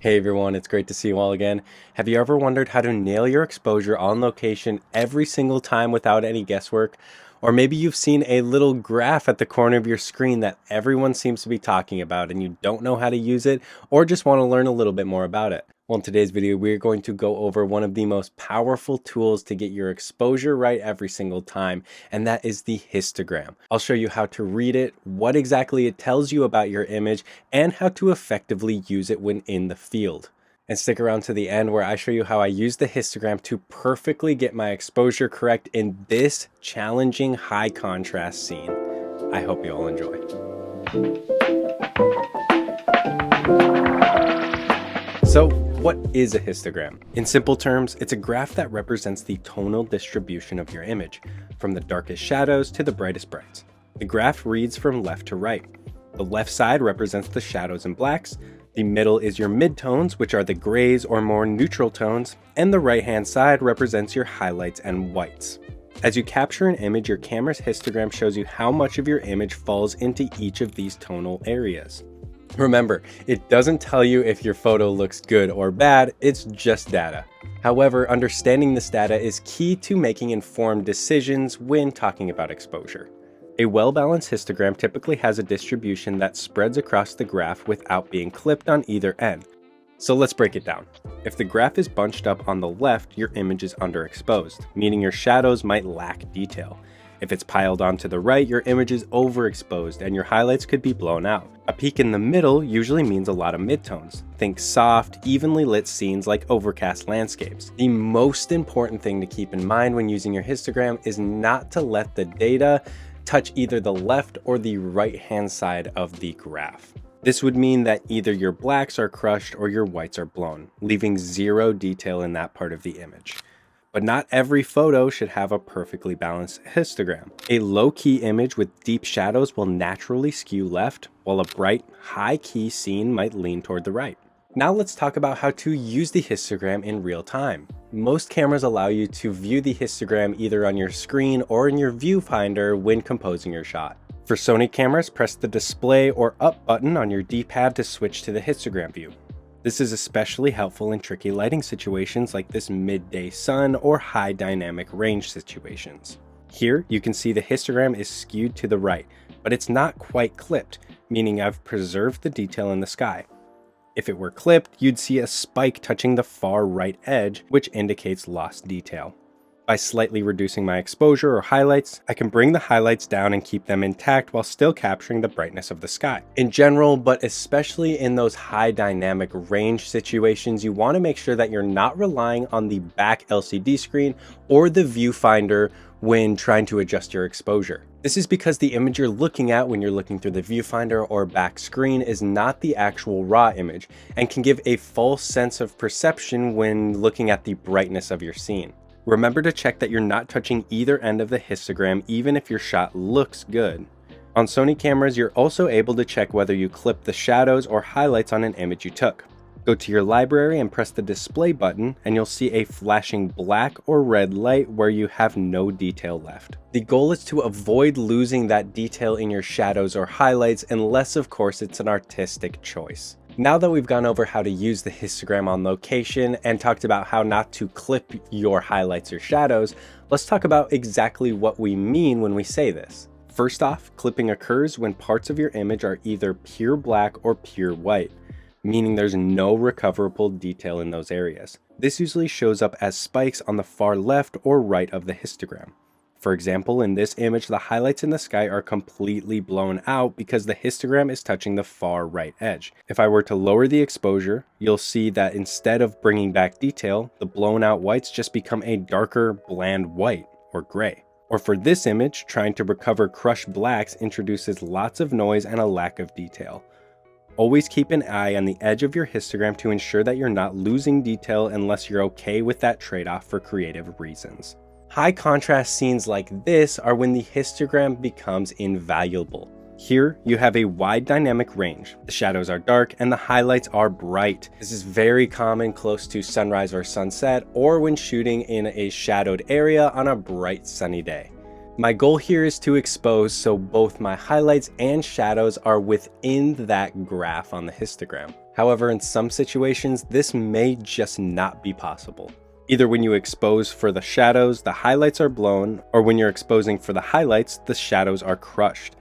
Hey everyone, it's great to see you all again. Have you ever wondered how to nail your exposure on location every single time without any guesswork? Or maybe you've seen a little graph at the corner of your screen that everyone seems to be talking about and you don't know how to use it or just want to learn a little bit more about it. Well, in today's video, we're going to go over one of the most powerful tools to get your exposure right every single time, and that is the histogram. I'll show you how to read it, what exactly it tells you about your image, and how to effectively use it when in the field. And stick around to the end where I show you how I use the histogram to perfectly get my exposure correct in this challenging high contrast scene. I hope you all enjoy. So, what is a histogram? In simple terms, it's a graph that represents the tonal distribution of your image, from the darkest shadows to the brightest brights. The graph reads from left to right. The left side represents the shadows and blacks, the middle is your midtones, which are the grays or more neutral tones, and the right-hand side represents your highlights and whites. As you capture an image, your camera's histogram shows you how much of your image falls into each of these tonal areas. Remember, it doesn't tell you if your photo looks good or bad, it's just data. However, understanding this data is key to making informed decisions when talking about exposure. A well-balanced histogram typically has a distribution that spreads across the graph without being clipped on either end. So let's break it down. If the graph is bunched up on the left, your image is underexposed, meaning your shadows might lack detail. If it's piled onto the right, your image is overexposed and your highlights could be blown out. A peak in the middle usually means a lot of midtones. Think soft, evenly lit scenes like overcast landscapes. The most important thing to keep in mind when using your histogram is not to let the data touch either the left or the right hand side of the graph. This would mean that either your blacks are crushed or your whites are blown, leaving zero detail in that part of the image. But not every photo should have a perfectly balanced histogram. A low-key image with deep shadows will naturally skew left, while a bright, high-key scene might lean toward the right. Now let's talk about how to use the histogram in real time. Most cameras allow you to view the histogram either on your screen or in your viewfinder when composing your shot. For Sony cameras, press the display or up button on your D-pad to switch to the histogram view. This is especially helpful in tricky lighting situations like this midday sun or high dynamic range situations. Here, you can see the histogram is skewed to the right, but it's not quite clipped, meaning I've preserved the detail in the sky. If it were clipped, you'd see a spike touching the far right edge, which indicates lost detail. By slightly reducing my exposure or highlights, I can bring the highlights down and keep them intact while still capturing the brightness of the sky. In general, but especially in those high dynamic range situations, you want to make sure that you're not relying on the back LCD screen or the viewfinder when trying to adjust your exposure. This is because the image you're looking at when you're looking through the viewfinder or back screen is not the actual raw image and can give a false sense of perception when looking at the brightness of your scene. Remember to check that you're not touching either end of the histogram even if your shot looks good. On Sony cameras, you're also able to check whether you clip the shadows or highlights on an image you took. Go to your library and press the display button and you'll see a flashing black or red light where you have no detail left. The goal is to avoid losing that detail in your shadows or highlights unless of course it's an artistic choice. Now that we've gone over how to use the histogram on location and talked about how not to clip your highlights or shadows, let's talk about exactly what we mean when we say this. First off, clipping occurs when parts of your image are either pure black or pure white, meaning there's no recoverable detail in those areas. This usually shows up as spikes on the far left or right of the histogram. For example, in this image, the highlights in the sky are completely blown out because the histogram is touching the far right edge. If I were to lower the exposure, you'll see that instead of bringing back detail, the blown out whites just become a darker, bland white or gray. Or for this image, trying to recover crushed blacks introduces lots of noise and a lack of detail. Always keep an eye on the edge of your histogram to ensure that you're not losing detail unless you're okay with that trade-off for creative reasons. High contrast scenes like this are when the histogram becomes invaluable. Here, you have a wide dynamic range. The shadows are dark and the highlights are bright. This is very common close to sunrise or sunset, or when shooting in a shadowed area on a bright sunny day. My goal here is to expose so both my highlights and shadows are within that graph on the histogram. However, in some situations, this may just not be possible. Either when you expose for the shadows, the highlights are blown, or when you're exposing for the highlights, the shadows are crushed.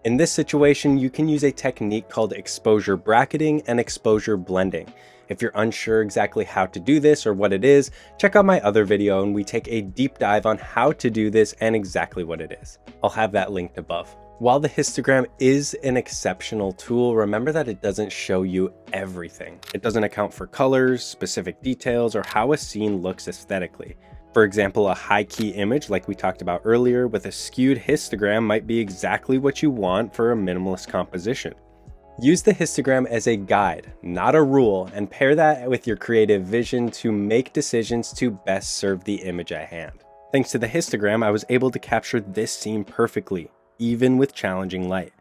In this situation, you can use a technique called exposure bracketing and exposure blending. If you're unsure exactly how to do this or what it is, check out my other video and we take a deep dive on how to do this and exactly what it is. I'll have that linked above. While the histogram is an exceptional tool, remember that it doesn't show you everything. It doesn't account for colors, specific details, or how a scene looks aesthetically. For example, a high-key image like we talked about earlier with a skewed histogram might be exactly what you want for a minimalist composition. Use the histogram as a guide, not a rule, and pair that with your creative vision to make decisions to best serve the image at hand. Thanks to the histogram, I was able to capture this scene perfectly, even with challenging light.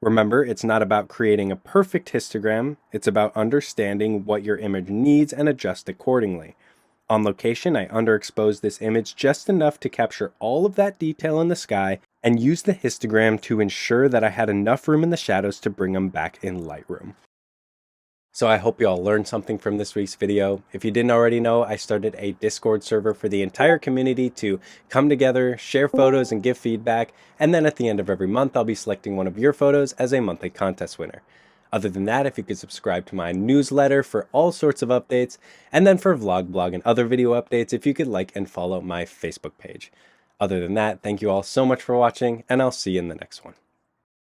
Remember, it's not about creating a perfect histogram, it's about understanding what your image needs and adjust accordingly. On location, I underexposed this image just enough to capture all of that detail in the sky and used the histogram to ensure that I had enough room in the shadows to bring them back in Lightroom. So I hope you all learned something from this week's video. If you didn't already know, I started a Discord server for the entire community to come together, share photos, and give feedback. And then at the end of every month, I'll be selecting one of your photos as a monthly contest winner. Other than that, if you could subscribe to my newsletter for all sorts of updates, and then for vlog, blog, and other video updates, if you could like and follow my Facebook page. Other than that, thank you all so much for watching, and I'll see you in the next one.